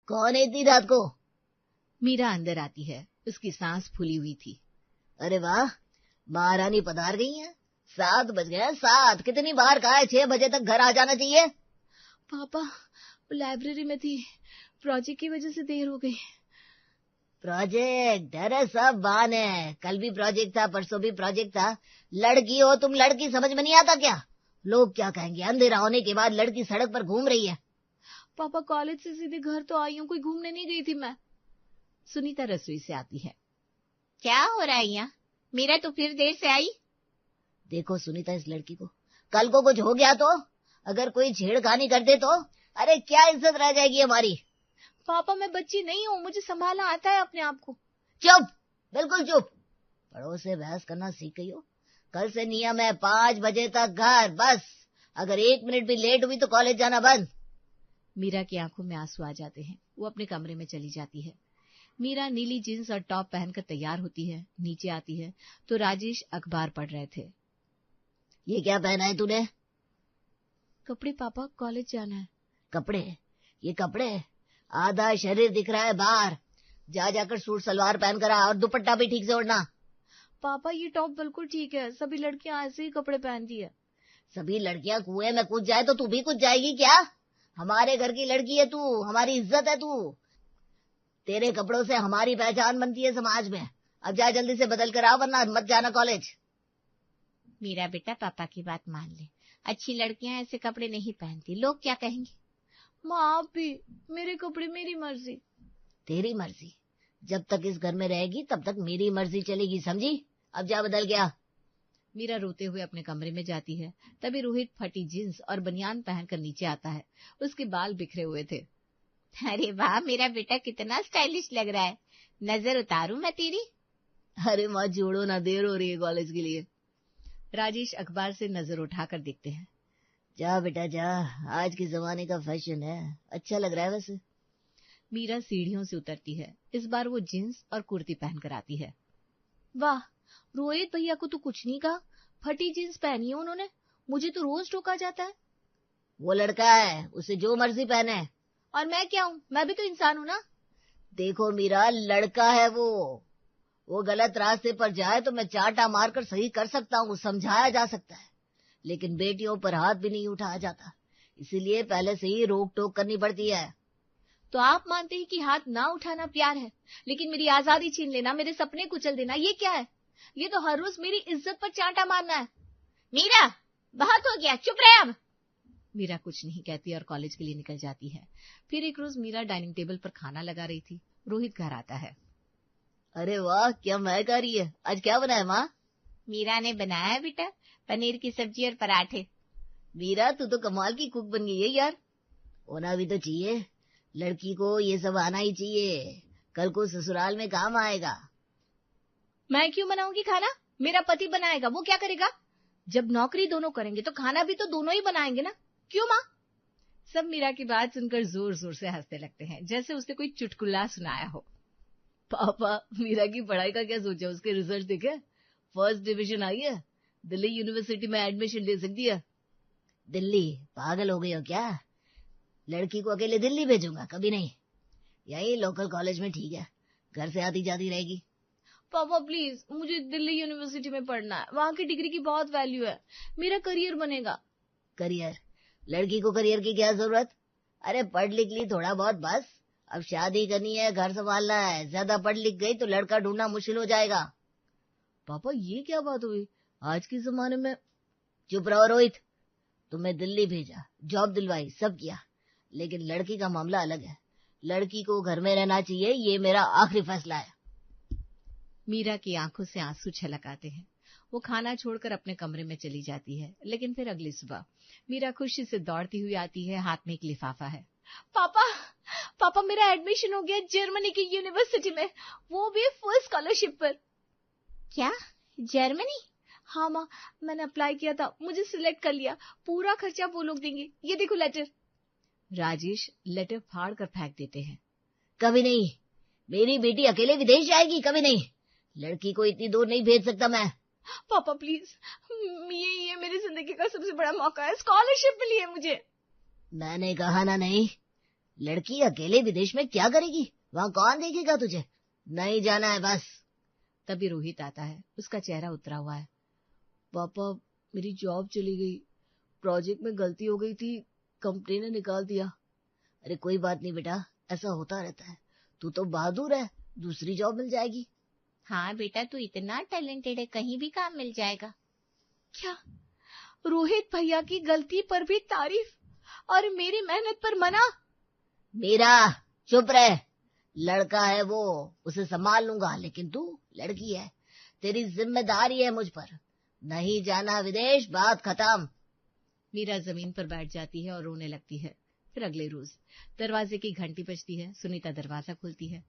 कौन है इतनी रात को? मीरा अंदर आती है, उसकी सांस फूली हुई थी। अरे वाह, महारानी पधार गई है। 7 बज गए। 7? कितनी बार कहा है 6 बजे तक घर आ जाना चाहिए। पापा, लाइब्रेरी में थी, प्रोजेक्ट की वजह से देर हो गई। प्रोजेक्ट? अरे सब बहाने है। कल भी प्रोजेक्ट था, परसों भी प्रोजेक्ट था। लड़की हो तुम, लड़की समझ में नहीं आता क्या? लोग क्या कहेंगे? अंधेरा होने के बाद लड़की सड़क पर घूम रही है। पापा, कॉलेज से सीधे घर तो आई हूँ, कोई घूमने नहीं गई थी मैं। सुनीता रसोई से आती है। क्या हो रहा है यहाँ? मीरा तो फिर देर से आई। देखो सुनीता, इस लड़की को कल को कुछ हो गया तो, अगर कोई छेड़खानी कर दे तो, अरे क्या इज्जत रह जाएगी हमारी। पापा, मैं बच्ची नहीं हूँ, मुझे संभालना आता है अपने आप को। चुप, बिल्कुल चुप। पड़ोस से बहस करना सीख गई हो। कल से नियम है 5 बजे तक घर, बस। अगर 1 मिनट भी लेट हुई तो कॉलेज जाना बंद। मीरा की आंखों में आंसू आ जाते हैं, वो अपने कमरे में चली जाती है। मीरा नीली जींस और टॉप पहनकर तैयार होती है, नीचे आती है तो राजेश अखबार पढ़ रहे थे। ये क्या पहना है तूने? कपड़े पापा, कॉलेज जाना है। कपड़े? ये कपड़े? आधा शरीर दिख रहा है बाहर। जाकर सूट सलवार पहन कर आ, और दुपट्टा भी ठीक से ओढ़ना। पापा, ये टॉप बिल्कुल ठीक है, सभी लड़कियां ऐसे ही कपड़े पहनती है। सभी लड़कियां कुएं में कूद जाए तो तू भी कूद जाएगी क्या? हमारे घर की लड़की है तू, हमारी इज्जत है तू। तेरे कपड़ों से हमारी पहचान बनती है समाज में। अब जा जल्दी से बदल कर आ, वरना मत जाना कॉलेज। मेरा बेटा, पापा की बात मान ले, अच्छी लड़कियां ऐसे कपड़े नहीं पहनती, लोग क्या कहेंगे। माँ, आप भी, मेरे कपड़े मेरी मर्जी। तेरी मर्जी? जब तक इस घर में रहेगी तब तक मेरी मर्जी चलेगी, समझी? अब जा बदल गया। मीरा रोते हुए अपने कमरे में जाती है। तभी रोहित फटी जींस और बनियान पहनकर नीचे आता है। उसके बाल बिखरे हुए थे। अरे वाह, मेरा बेटा कितना स्टाइलिश लग रहा है, नजर उतारूं मैं तेरी? अरे माँ जोड़ो ना, देर हो रही है कॉलेज के लिए। राजेश अखबार से नजर उठाकर देखते हैं। जा बेटा जा, आज के जमाने का फैशन है, अच्छा लग रहा है वैसे। मीरा सीढ़ियों से उतरती है। इस बार वो जींस और कुर्ती पहनकर आती है। वाह, रोहित भैया को तो कुछ नहीं कहा, फटी जींस पहनी है उन्होंने, मुझे तो रोज टोका जाता है। वो लड़का है, उसे जो मर्जी पहने। और मैं क्या हूँ, मैं भी तो इंसान हूँ ना। देखो मीरा, लड़का है वो गलत रास्ते पर जाए तो मैं चाटा मारकर सही कर सकता हूँ, समझाया जा सकता है, लेकिन बेटियों पर हाथ भी नहीं उठाया जाता, इसीलिए पहले से ही रोक टोक करनी पड़ती है। तो आप मानते हैं कि हाथ ना उठाना प्यार है, लेकिन मेरी आजादी छीन लेना, मेरे सपने कुचल देना, ये क्या है? ये तो हर रोज मेरी इज्जत पर चांटा मारना है। मीरा, बहुत हो गया, चुप रहे अब। मीरा कुछ नहीं कहती और कॉलेज के लिए निकल जाती है। फिर एक रोज मीरा डाइनिंग टेबल पर खाना लगा रही थी। रोहित घर आता है। अरे वाह, क्या महक आ रही है। आज क्या बनाया माँ? मीरा ने बनाया है बेटा, पनीर की सब्जी और पराठे। मीरा, तू तो कमाल की कुक बन गई है यार। होना भी तो चाहिए, लड़की को ये सब आना ही चाहिए, कल को ससुराल में काम आएगा। मैं क्यों बनाऊंगी खाना? मेरा पति बनाएगा, वो क्या करेगा? जब नौकरी दोनों करेंगे तो खाना भी तो दोनों ही बनाएंगे ना, क्यों माँ? सब मीरा की बात सुनकर जोर जोर से हंसने लगते हैं, जैसे उसे कोई चुटकुला सुनाया हो। पापा, मीरा की पढ़ाई का क्या सोचा? उसके रिजल्ट देखे? फर्स्ट डिवीजन आई है, दिल्ली यूनिवर्सिटी में एडमिशन ले सकती है। दिल्ली? पागल हो गई हो क्या? लड़की को अकेले दिल्ली भेजूंगा? कभी नहीं, यही लोकल कॉलेज में ठीक है, घर से आती जाती रहेगी। पापा प्लीज, मुझे दिल्ली यूनिवर्सिटी में पढ़ना है, वहाँ की डिग्री की बहुत वैल्यू है, मेरा करियर बनेगा। करियर? लड़की को करियर की क्या जरूरत? अरे पढ़ लिख ली थोड़ा बहुत बस, अब शादी करनी है, घर संभालना है, ज्यादा पढ़ लिख गई तो लड़का ढूंढना मुश्किल हो जाएगा। पापा, ये क्या बात हुई आज के जमाने में? चुप रहो रोहित, तुम्हें दिल्ली भेजा, जॉब दिलवाई, सब किया, लेकिन लड़की का मामला अलग है। लड़की को घर में रहना चाहिए, ये मेरा आखिरी फैसला है। मीरा की आंखों से आंसू छलक आते हैं। वो खाना छोड़कर अपने कमरे में चली जाती है। लेकिन फिर अगली सुबह मीरा खुशी से दौड़ती हुई आती है, हाथ में एक लिफाफा है। पापा, पापा, मेरा एडमिशन हो गया जर्मनी की यूनिवर्सिटी में, वो भी फुल स्कॉलरशिप पर। क्या, जर्मनी? हाँ माँ, मैंने अप्लाई किया था, मुझे सिलेक्ट कर लिया, पूरा खर्चा वो लोग देंगे, ये देखो लेटर। राजेश लेटर फाड़ कर फेंक देते हैं। कभी नहीं, मेरी बेटी अकेले विदेश जाएगी, कभी नहीं, लड़की को इतनी दूर नहीं भेज सकता मैं। पापा प्लीज, ये मेरी जिंदगी का सबसे बड़ा मौका है, स्कॉलरशिप मिली है मुझे। मैंने कहा ना नहीं, लड़की अकेले विदेश में क्या करेगी, वहां कौन देखेगा तुझे, नहीं जाना है बस। तभी रोहित आता है, उसका चेहरा उतरा हुआ है। पापा, मेरी जॉब चली गई, प्रोजेक्ट में गलती हो गई थी, कंपनी ने निकाल दिया। अरे कोई बात नहीं बेटा, ऐसा होता रहता है, तू तो बहादुर है, दूसरी जॉब मिल जाएगी। हाँ बेटा, तू इतना टैलेंटेड है, कहीं भी काम मिल जाएगा। क्या? रोहित भैया की गलती पर भी तारीफ और मेरी मेहनत पर मना? मीरा चुप रहे, लड़का है वो, उसे संभाल लूंगा, लेकिन तू लड़की है, तेरी जिम्मेदारी है मुझ पर, नहीं जाना विदेश, बात खत्म। मीरा जमीन पर बैठ जाती है और रोने लगती है। फिर अगले रोज दरवाजे की घंटी बजती है। सुनीता दरवाजा खोलती है।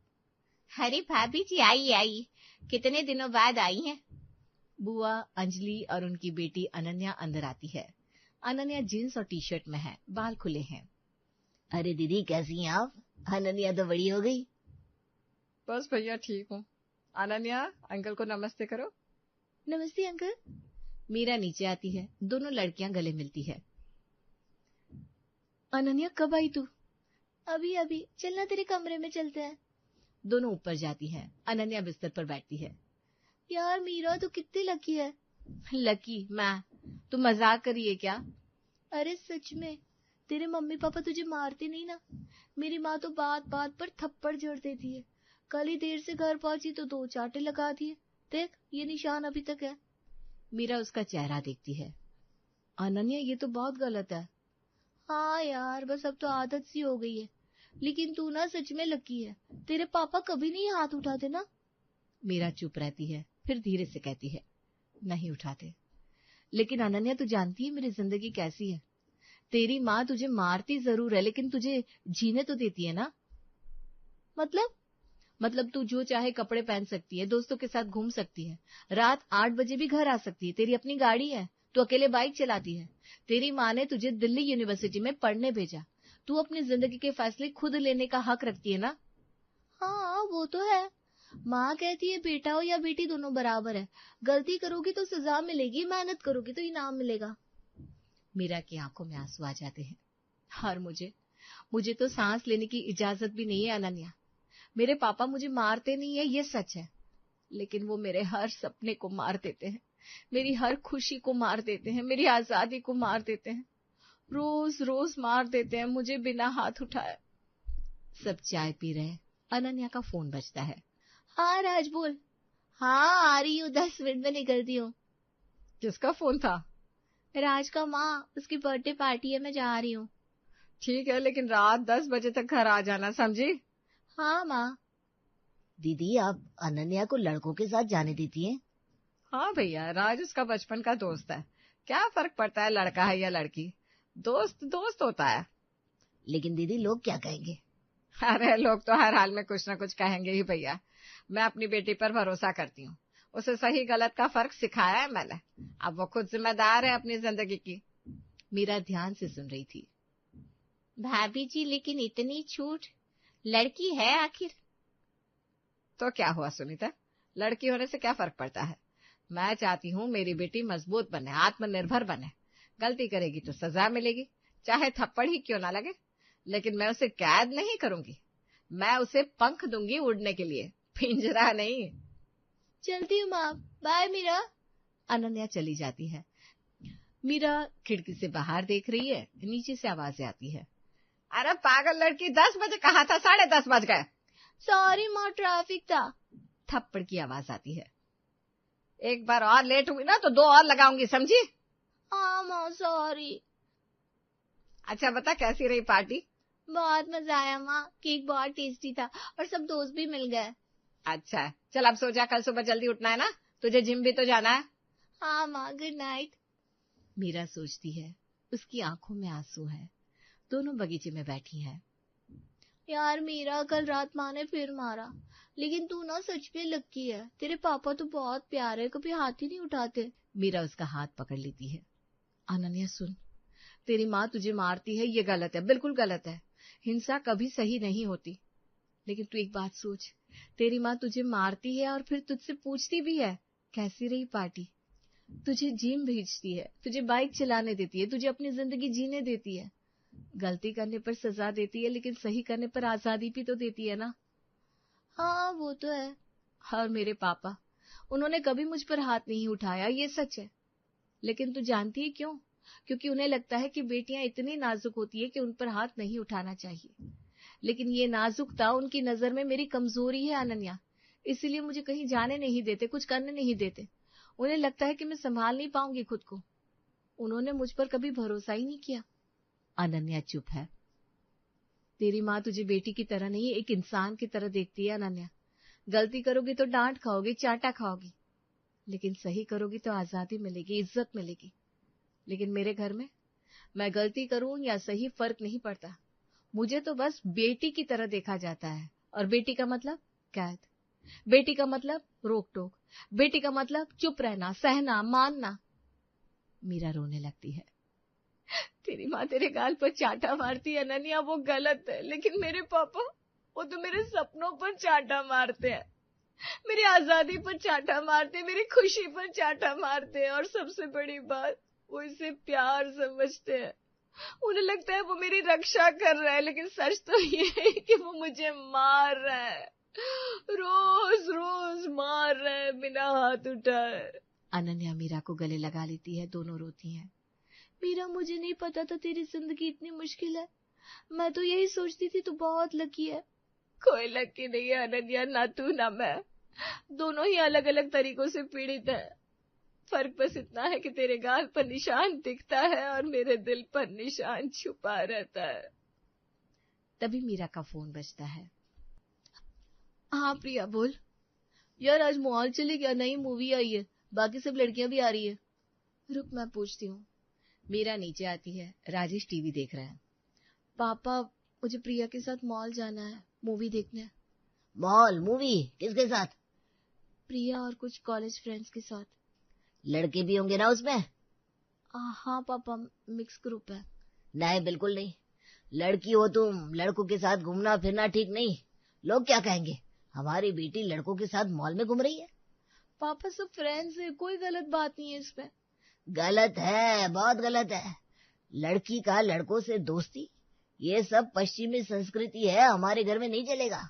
अरे भाभी जी, आई आई, कितने दिनों बाद आई हैं। बुआ, अंजलि और उनकी बेटी अनन्या अंदर आती है। अनन्या जीन्स और टी शर्ट में है, बाल खुले हैं। अरे दीदी कैसी हैं आप, अनन्या तो बड़ी हो गई। बस भैया ठीक हूँ। अनन्या, अंकल को नमस्ते करो। नमस्ते अंकल। मीरा नीचे आती है, दोनों लड़कियां गले मिलती है। अनन्या कब आई तू? अभी अभी, चलना तेरे कमरे में चलते हैं। दोनों ऊपर जाती हैं। अनन्या बिस्तर पर बैठती है। यार मीरा तो कितनी लकी है। लकी मैं? तू मजाक कर रही है क्या? अरे सच में, तेरे मम्मी पापा तुझे मारते नहीं ना। मेरी माँ तो बात बात पर थप्पड़ जड़ देती है। कल ही देर से घर पहुंची तो 2 चांटे लगा दिए, देख ये निशान अभी तक है। मीरा उसका चेहरा देखती है। अनन्या ये तो बहुत गलत है। हाँ यार, बस अब तो आदत सी हो गई है, लेकिन तू ना सच में लकी है, तेरे पापा कभी नहीं हाथ उठाते ना। मीरा चुप रहती है, फिर धीरे से कहती है, नहीं उठाते। लेकिन अनन्या, तू जानती है मेरी जिंदगी कैसी है। तेरी माँ तुझे मारती जरूर है, लेकिन तुझे जीने तो देती है ना। मतलब तू जो चाहे कपड़े पहन सकती है, दोस्तों के साथ घूम सकती है, रात 8 बजे भी घर आ सकती है, तेरी अपनी गाड़ी है, तू अकेले बाइक चलाती है। तेरी माँ ने तुझे दिल्ली यूनिवर्सिटी में पढ़ने भेजा, तू अपनी जिंदगी के फैसले खुद लेने का हक रखती है ना। हाँ वो तो है, माँ कहती है बेटा हो या बेटी दोनों बराबर है, गलती करोगी तो सजा मिलेगी, मेहनत करोगी तो इनाम मिलेगा। मीरा की आंखों में आंसू आ जाते हैं। और मुझे तो सांस लेने की इजाजत भी नहीं है अनन्या। मेरे पापा मुझे मारते नहीं है, ये सच है, लेकिन वो मेरे हर सपने को मार देते हैं, मेरी हर खुशी को मार देते हैं, मेरी आजादी को मार देते हैं, रोज रोज मार देते हैं मुझे बिना हाथ उठाए। सब चाय पी रहे हैं। अनन्या का फोन बजता है। हाँ राज बोल। हाँ आ रही हूँ, 10 मिनट में निकलती हूँ। किसका फोन था? राज का, माँ, उसकी बर्थडे पार्टी है, मैं जा रही हूँ। ठीक है, लेकिन रात 10 बजे तक घर आ जाना, समझी? हाँ माँ। दीदी आप अनन्या को लड़कों के साथ जाने देती हैं? हाँ भैया, राज उसका बचपन का दोस्त है, क्या फर्क पड़ता है लड़का है या लड़की, दोस्त दोस्त होता है। लेकिन दीदी लोग क्या कहेंगे? अरे लोग तो हर हाल में कुछ न कुछ कहेंगे ही भैया। मैं अपनी बेटी पर भरोसा करती हूँ, उसे सही गलत का फर्क सिखाया है मैंने, अब वो खुद जिम्मेदार है अपनी जिंदगी की। मीरा ध्यान से सुन रही थी। भाभी जी, लेकिन इतनी छूट, लड़की है आखिर। तो क्या हुआ सुनीता, लड़की होने से क्या फर्क पड़ता है। मैं चाहती हूँ मेरी बेटी मजबूत बने, आत्मनिर्भर बने, गलती करेगी तो सजा मिलेगी, चाहे थप्पड़ ही क्यों ना लगे, लेकिन मैं उसे कैद नहीं करूंगी, मैं उसे पंख दूंगी उड़ने के लिए, पिंजरा नहीं। चलती हूँ माँ, बाय मीरा। अनन्या चली जाती है। मीरा खिड़की से बाहर देख रही है, नीचे से आवाजें आती है। अरे पागल लड़की, 10 बजे कहा था, 10:30 बज गए। सॉरी माँ, ट्रैफिक था। थप्पड़ की आवाज आती है। एक बार और लेट हुई ना तो 2 और लगाऊंगी, समझी? हाँ माँ, सॉरी। अच्छा बता, कैसी रही पार्टी? बहुत मजा आया माँ, केक बहुत टेस्टी था और सब दोस्त भी मिल गए। अच्छा चल अब सो जा, कल सुबह जल्दी उठना है ना, तुझे जिम भी तो जाना है। हाँ माँ, गुड नाइट। मीरा सोचती है, उसकी आंखों में आंसू है। दोनों बगीचे में बैठी हैं। यार मीरा, कल रात माँ ने फिर मारा, लेकिन तू ना सच में लकी है, तेरे पापा तो बहुत प्यारे, कभी हाथ ही नहीं उठाते। मीरा उसका हाथ पकड़ लेती है। अनन्या सुन, तेरी माँ तुझे मारती है, ये गलत है, बिल्कुल गलत है, हिंसा कभी सही नहीं होती। लेकिन तू एक बात सोच, तेरी माँ तुझे मारती है और फिर तुझसे पूछती भी है कैसी रही पार्टी, तुझे जिम भेजती है, तुझे बाइक चलाने देती है, तुझे अपनी जिंदगी जीने देती है, गलती करने पर सजा देती है, लेकिन सही करने पर आजादी भी तो देती है ना। हाँ वो तो है। और मेरे पापा, उन्होंने कभी मुझ पर हाथ नहीं उठाया, ये सच है। लेकिन तू जानती है क्यों? क्योंकि उन्हें लगता है कि बेटियां इतनी नाजुक होती है कि उन पर हाथ नहीं उठाना चाहिए। लेकिन ये नाजुकता उनकी नजर में मेरी कमजोरी है अनन्या, इसीलिए मुझे कहीं जाने नहीं देते, कुछ करने नहीं देते। उन्हें लगता है कि मैं संभाल नहीं पाऊंगी खुद को। उन्होंने मुझ पर कभी भरोसा ही नहीं किया। अनन्या चुप है। तेरी माँ तुझे बेटी की तरह नहीं, एक इंसान की तरह देखती है अनन्या। गलती करोगी तो डांट खाओगी, चाटा खाओगी, लेकिन सही करोगी तो आजादी मिलेगी, इज्जत मिलेगी। लेकिन मेरे घर में मैं गलती करूं या सही फर्क नहीं पड़ता। मुझे तो बस बेटी की तरह देखा जाता है। और बेटी का मतलब कैद, बेटी का मतलब रोक टोक, बेटी का मतलब चुप रहना, सहना, मानना। मीरा रोने लगती है। तेरी माँ तेरे गाल पर चाटा मारती है अनन्या, वो गलत है। लेकिन मेरे पापा, वो तो मेरे सपनों पर चाटा मारते हैं, मेरी आजादी पर चाटा मारते हैं, मेरी खुशी पर चाटा मारते हैं। और सबसे बड़ी बात, वो इसे प्यार समझते हैं। उन्हें लगता है वो मेरी रक्षा कर रहा है, लेकिन सच तो ये है कि वो मुझे मार रहा है, रोज रोज मार रहा है बिना हाथ उठाए। अनन्या मीरा को गले लगा लेती है, दोनों रोती हैं। मीरा, मुझे नहीं पता था तेरी जिंदगी इतनी मुश्किल है। मैं तो यही सोचती थी तू बहुत लकी है। कोई लकी नहीं है अनन्या, ना तू ना मैं। दोनों ही अलग अलग तरीकों से पीड़ित है। फर्क बस इतना है कि तेरे गाल पर निशान दिखता है और मेरे दिल पर निशान छुपा रहता है। तभी मीरा का फोन बजता है। हाँ प्रिया बोल। यार आज मॉल चले क्या, नई मूवी आई है, बाकी सब लड़कियां भी आ रही है। रुक मैं पूछती हूँ। मीरा नीचे आती है। राजेश टीवी देख रहा है। पापा, मुझे प्रिया के साथ मॉल जाना है, मूवी देखने। मॉल मूवी किसके साथ? प्रिया और कुछ कॉलेज फ्रेंड्स के साथ। लड़के भी होंगे ना उसमें? हाँ पापा, मिक्स ग्रुप है। नहीं बिल्कुल नहीं। लड़की हो तुम, लड़कों के साथ घूमना फिरना ठीक नहीं। लोग क्या कहेंगे, हमारी बेटी लड़कों के साथ मॉल में घूम रही है। पापा सब फ्रेंड्स है, कोई गलत बात नहीं है इसमें। गलत है, बहुत गलत है। लड़की का लड़कों से दोस्ती, ये सब पश्चिमी संस्कृति है, हमारे घर में नहीं चलेगा।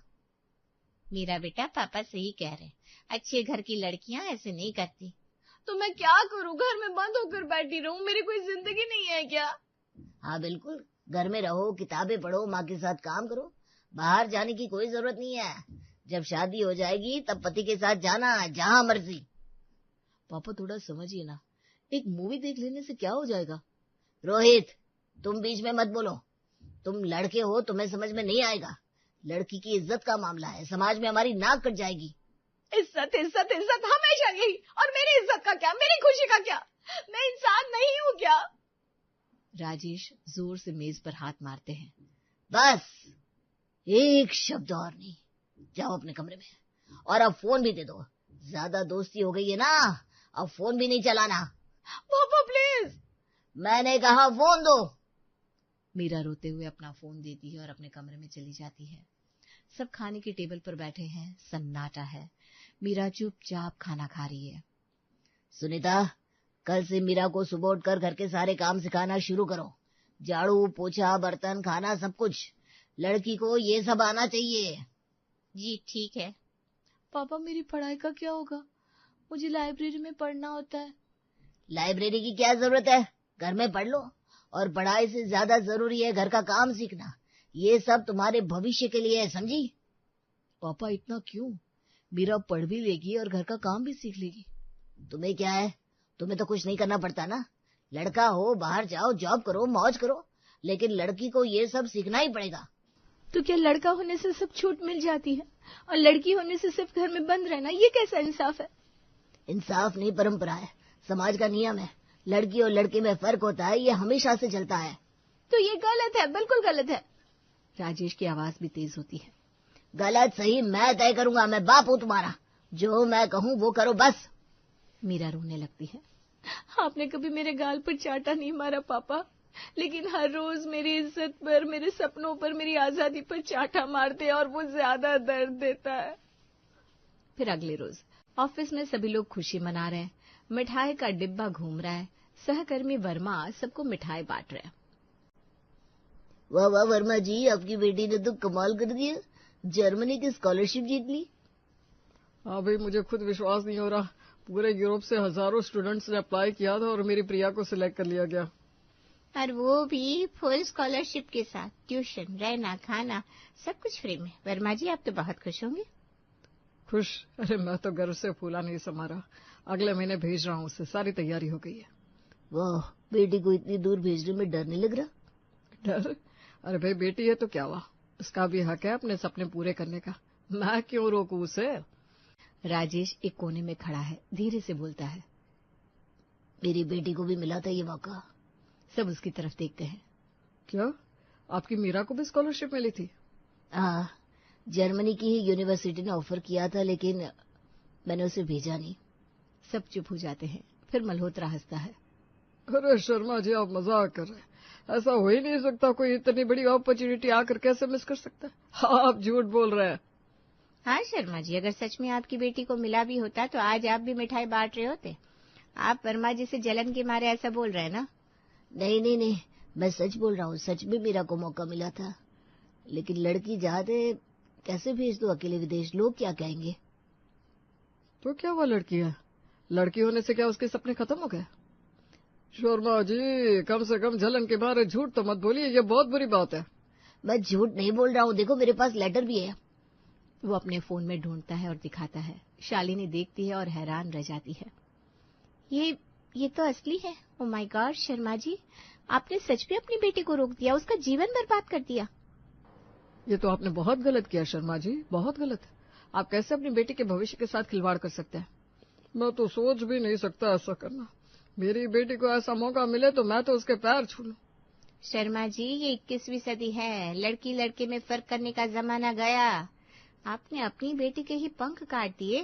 मेरा बेटा पापा सही कह रहे, अच्छे घर की लड़कियां ऐसे नहीं करती। तो मैं क्या करूं, घर में बंद होकर बैठी रहूं? मेरी कोई जिंदगी नहीं है क्या? हाँ बिल्कुल, घर में रहो, किताबें पढ़ो, माँ के साथ काम करो, बाहर जाने की कोई जरूरत नहीं है। जब शादी हो जाएगी तब पति के साथ जाना, जहाँ मर्जी। पापा थोड़ा समझिए ना, एक मूवी देख लेने से क्या हो जाएगा? रोहित, तुम बीच में मत बोलो। तुम लड़के हो, तुम्हें समझ में नहीं आएगा। लड़की की इज्जत का मामला है, समाज में हमारी नाक कट जाएगी। इज्जत इज्जत इज्जत हमेशा यही। और मेरी इज्जत का क्या, मेरी खुशी का क्या? मैं इंसान नहीं हूँ क्या? राजेश जोर से मेज पर हाथ मारते हैं। बस एक शब्द और नहीं, जाओ अपने कमरे में। और अब फोन भी दे दो, ज्यादा दोस्ती हो गई है ना, अब फोन भी नहीं चलाना। पापा प्लीज। मैंने कहा फोन दो। मीरा रोते हुए अपना फोन देती है और अपने कमरे में चली जाती है। सब खाने की टेबल पर बैठे हैं, सन्नाटा है। मीरा चुपचाप खाना खा रही है। सुनीता, कल से मीरा को सुबह उठकर घर के सारे काम सिखाना शुरू करो। झाड़ू, पोछा, बर्तन, खाना, सब कुछ। लड़की को ये सब आना चाहिए। जी ठीक है। पापा मेरी पढ़ाई का क्या होगा? मुझे लाइब्रेरी में पढ़ना होता है। लाइब्रेरी की क्या जरूरत है, घर में पढ़ लो। और पढ़ाई से ज्यादा जरूरी है घर का काम सीखना। ये सब तुम्हारे भविष्य के लिए है, समझी? पापा इतना क्यों? मीरा पढ़ भी लेगी और घर का काम भी सीख लेगी। तुम्हें क्या है, तुम्हें तो कुछ नहीं करना पड़ता ना। लड़का हो, बाहर जाओ, जॉब करो, मौज करो, लेकिन लड़की को ये सब सीखना ही पड़ेगा। तो क्या लड़का होने से सब छूट मिल जाती है और लड़की होने से सिर्फ घर में बंद रहना, ये कैसा इंसाफ है? इंसाफ नहीं, परंपरा है, समाज का नियम है। लड़की और लड़के में फर्क होता है, ये हमेशा से चलता है। तो ये गलत है, बिल्कुल गलत है। राजेश की आवाज भी तेज होती है। गलत सही मैं तय करूंगा, मैं बाप हूँ तुम्हारा, जो मैं कहूँ वो करो बस। मीरा रोने लगती है। आपने कभी मेरे गाल पर चाटा नहीं मारा पापा, लेकिन हर रोज मेरी इज्जत पर, मेरे सपनों पर, मेरी आजादी पर चाटा मारते हैं और वो ज्यादा दर्द देता है। फिर अगले रोज ऑफिस में सभी लोग खुशी मना रहे हैं। मिठाई का डिब्बा घूम रहा है। सहकर्मी वर्मा सबको मिठाई बांट रहे हैं। वाह वाह वर्मा जी, आपकी बेटी ने तो कमाल कर दिया, जर्मनी की स्कॉलरशिप जीत ली। हाँ भाई, मुझे खुद विश्वास नहीं हो रहा। पूरे यूरोप से हजारों स्टूडेंट्स ने अप्लाई किया था और मेरी प्रिया को सिलेक्ट कर लिया गया। और वो भी फुल स्कॉलरशिप के साथ, ट्यूशन, रहना, खाना, सब कुछ फ्री में। वर्मा जी, आप तो बहुत खुश होंगे। खुश? अरे मैं तो गर्व से फूला नहीं समा रहा। अगले महीने भेज रहा हूँ उसे, सारी तैयारी हो गई है। वाह, बेटी को इतनी दूर भेजने में डर नहीं लग रहा? डर? अरे भाई, बेटी है तो क्या हुआ, उसका भी हक है अपने सपने पूरे करने का। मैं क्यों रोकूं उसे? राजेश एक कोने में खड़ा है, धीरे से बोलता है। मेरी बेटी को भी मिला था ये मौका। सब उसकी तरफ देखते हैं। क्या आपकी मीरा को भी स्कॉलरशिप मिली थी? हाँ, जर्मनी की ही यूनिवर्सिटी ने ऑफर किया था, लेकिन मैंने उसे भेजा नहीं। सब चुप हो जाते हैं। फिर मल्होत्रा हंसता है। अरे शर्मा जी, आप मजाक कर रहे हैं। ऐसा हो ही नहीं सकता, कोई इतनी बड़ी अपॉर्चुनिटी आकर कैसे मिस कर सकता है? हाँ, आप झूठ बोल रहे हैं। हाँ शर्मा जी, अगर सच में आपकी बेटी को मिला भी होता तो आज आप भी मिठाई बांट रहे होते। आप वर्मा जी से जलन के मारे ऐसा बोल रहे हैं ना? नहीं नहीं नहीं, मैं सच बोल रहा हूँ। सच में मीरा को मौका मिला था, लेकिन लड़की जहादे कैसे भेज दो अकेले विदेश? लोग क्या कहेंगे? तो क्या हुआ, लड़की है, लड़की होने से क्या उसके सपने खत्म हो गए? शर्मा जी, कम से कम जलन के मारे झूठ तो मत बोलिए, ये बहुत बुरी बात है। मैं झूठ नहीं बोल रहा हूँ, देखो मेरे पास लेटर भी है। वो अपने फोन में ढूंढता है और दिखाता है। शालिनी देखती है और हैरान रह जाती है। ये तो असली है। Oh my God Sharma ji, आपने सच में अपनी बेटी को रोक दिया, उसका जीवन बर्बाद कर दिया। ये तो आपने बहुत गलत किया शर्मा जी, बहुत गलत। आप कैसे अपनी बेटी के भविष्य के साथ खिलवाड़ कर सकते हैं? मैं तो सोच भी नहीं सकता ऐसा करना। मेरी बेटी को ऐसा मौका मिले तो मैं तो उसके पैर छू लूं। शर्मा जी, ये 21वीं सदी है, लड़की लड़के में फर्क करने का जमाना गया। आपने अपनी बेटी के ही पंख काट दिए।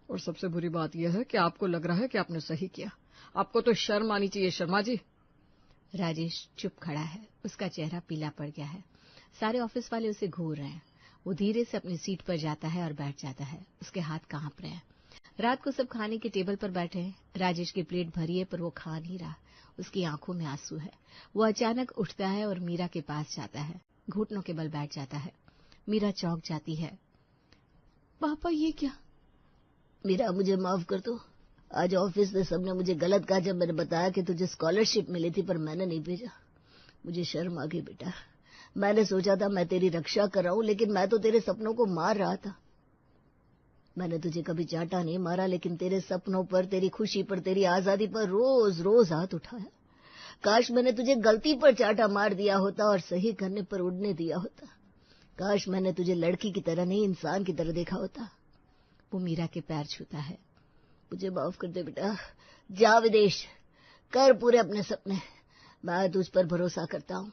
और सबसे बुरी बात यह है कि आपको लग रहा है कि आपने सही किया। आपको तो शर्म आनी चाहिए शर्मा जी। राजेश चुप खड़ा है, उसका चेहरा पीला पड़ गया है। सारे ऑफिस वाले उसे घूर रहे हैं। वो धीरे से अपनी सीट पर जाता है और बैठ जाता है। उसके हाथ कांप रहे हैं। रात को सब खाने के टेबल पर बैठे हैं। राजेश की प्लेट भरी है पर वो खा नहीं रहा। उसकी आंखों में आंसू है। वो अचानक उठता है और मीरा के पास जाता है। घुटनों के बल बैठ जाता है। मीरा चौंक जाती है। पापा, ये क्या? मीरा, मुझे माफ कर दो। आज ऑफिस में सबने मुझे गलत कहा जब मैंने बताया कि तुझे स्कॉलरशिप मिली थी, पर मैंने नहीं भेजा। मुझे शर्म आ गई बेटा। मैंने सोचा था मैं तेरी रक्षा कर रहा हूं, लेकिन मैं तो तेरे सपनों को मार रहा था। मैंने तुझे कभी चांटा नहीं मारा, लेकिन तेरे सपनों पर, तेरी खुशी पर, तेरी आजादी पर रोज रोज हाथ उठाया। काश मैंने तुझे गलती पर चांटा मार दिया होता और सही करने पर उड़ने दिया होता। काश मैंने तुझे लड़की की तरह नहीं, इंसान की तरह देखा होता। वो मीरा के पैर छूता है। मुझे माफ कर दे बेटा। जा विदेश, कर पूरे अपने सपने। मैं तुझ पर भरोसा करता हूँ।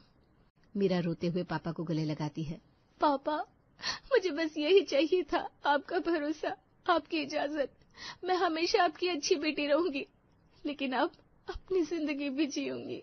मीरा रोते हुए पापा को गले लगाती है। पापा, मुझे बस यही चाहिए था, आपका भरोसा, आपकी इजाजत। मैं हमेशा आपकी अच्छी बेटी रहूंगी, लेकिन अब अपनी जिंदगी भी जीऊंगी।